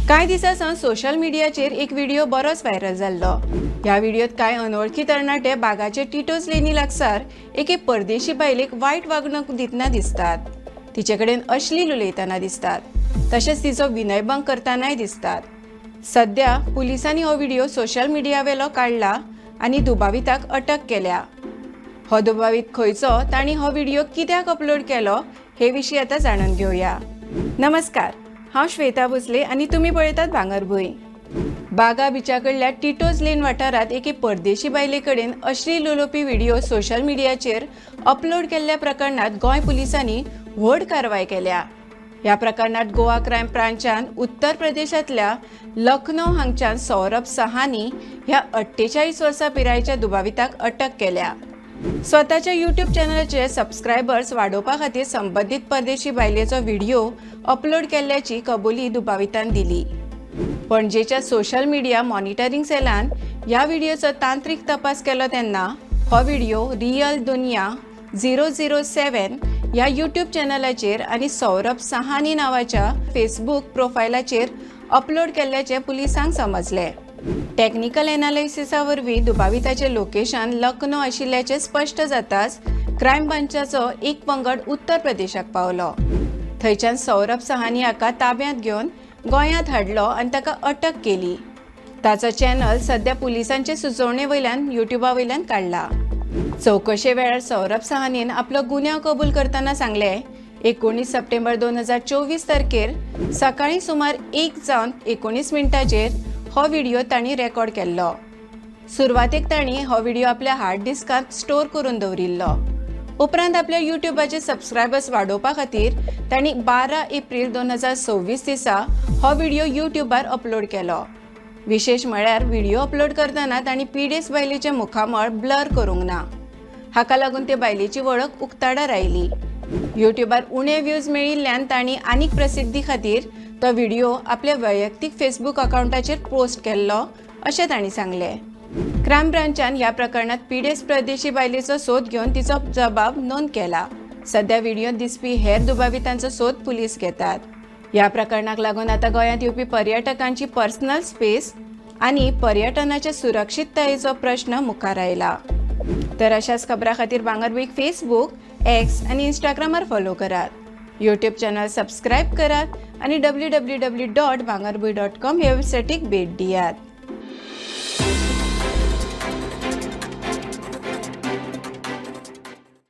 कांय दिसांसावन सोशल मिडियाचेर एक व्हिडिओ बरोच व्हायरल जाल्लो। ह्या व्हिडिओत कांय अनवळखी तरणाटे बागाचे टिटोज लेनी लागसार एके परदेशी बायलेक वायट वागणूक दितना दिसतात। तिचे कडेन अश्लील उलयतना दिसतात, तशेंच तिचो विनयभंग करतानाय दिसतात। सध्या पुलिसांनी हो व्हिडिओ सोशल मिडियावेलो काढला आनी दुबाविताक अटक केल्या। हो दुबावित खंयचो, ताणी हो व्हिडिओ कित्याक अपलोड केलो हे विशीं आतां जाणून घेवया। नमस्कार, हांव श्वेता भोसले आनी तुमी पळयतात भांगरभूंय। बागा बिचाकडल्या टिटोज लेन वाठारांत एके परदेशी बायले कडेन अश्लील उलोवपी व्हिडिओ सोशल मिडियाचेर अपलोड केल्ल्या प्रकरणात गोंय पुलिसांनी व्हड कारवाय केल्या। ह्या प्रकरणात गोवा क्रायम ब्रांचान उत्तर प्रदेशांतल्या लखनौ हांगच्यान सौरभ सहानी ह्या 48 वर्सां पिरायेच्या दुबाविताक अटक केल्या। स्वताच्या यूट्यूब चॅनलाचे सबस्क्रायबर्स वाडोवपा खातीर संबंधीत परदेशी बायलेचो व्हिडिओ अपलोड केल्ल्याची कबुली दुबावितान दिली। पणजेच्या सोशल मिडिया मॉनिटरिंग सेलान ह्या व्हिडिओचो तांत्रीक तपास केलो तेन्ना हो व्हिडिओ रियल दुनिया 007 ह्या यूट्यूब चॅनलाचेर आनी सौरभ सहानी नावाच्या फेसबुक प्रोफायलाचेर अपलोड केल्ल्याचे पुलिसांक समजले। टेक्निकल एनालिसिसा वरवीं दुबाविताचें लोकेशन लखनौ आशिल्ल्याचें स्पश्ट जाताच क्रायम ब्रांचाचो एक पंगड उत्तर प्रदेशाक पावलो। थंयच्यान सौरभ सहानी हाका ताब्यांत घेवन गोंयांत हाडलो आनी ताका अटक केली। ताचो चॅनल सध्या पुलिसांचे सुचोवणे वयल्यान युट्यूबा वयल्यान काडला। चौकशे वेळार सौरभ सहानीन आपलो गुन्यांव कबूल करतना सांगले, 19 सप्टेंबर 2024 तारखेर सकाळीं सुमार 1:19 हो व्हिडिओ तांणी रेकॉर्ड केल्लो। सुरवातेक तांणी हो व्हिडिओ आपल्या हार्ड डिस्कांत स्टोर करून दवरिल्लो। उपरांत आपल्या युट्यूबाचे सबस्क्रायबर्स वाडोवपा खातीर तांणी 12 एप्रिल 2026 दिसा हो व्हिडिओ युट्यूबार अपलोड केलो। विशेष म्हळ्यार व्हिडिओ अपलोड करतना तांणी पीडेस बायलेचें मुखामळ ब्लर करूंक ना। हाका लागून ते बायलेची वळख उक्ताडार आयली। युट्यूबार उणे व्ह्यूज मेळिल्ल्यान तांणी आनीक प्रसिद्धी खातीर तो व्हिडिओ आपल्या वैयक्तीक फेसबुक अकाउंटाचेर पोस्ट केल्लो अशें तांणी सांगले। क्रायम ब्रांचान ह्या प्रकरणात पीडेस परदेशी बायलेचो सोद घेवन तिचो जबाब नोंद केला। सध्या व्हिडिओत दिसपी हेर दुबावितांचो सोद पुलीस घेतात। ह्या प्रकरणाक लागून आतां गोंयांत येवपी पर्यटकांची पर्सनल स्पेस आनी पर्यटनाच्या सुरक्षिततायेचो प्रश्न मुखार आयला। तर अशाच खबरां खातीर भांगरभूंयक फेसबुक, एक्स आनी इंस्टाग्रामार फॉलो करात। यूट्यूब चॅनल सबस्क्रायब करात आनी www.bhangarbuy.com हे वेबसायटीक भेट दियात।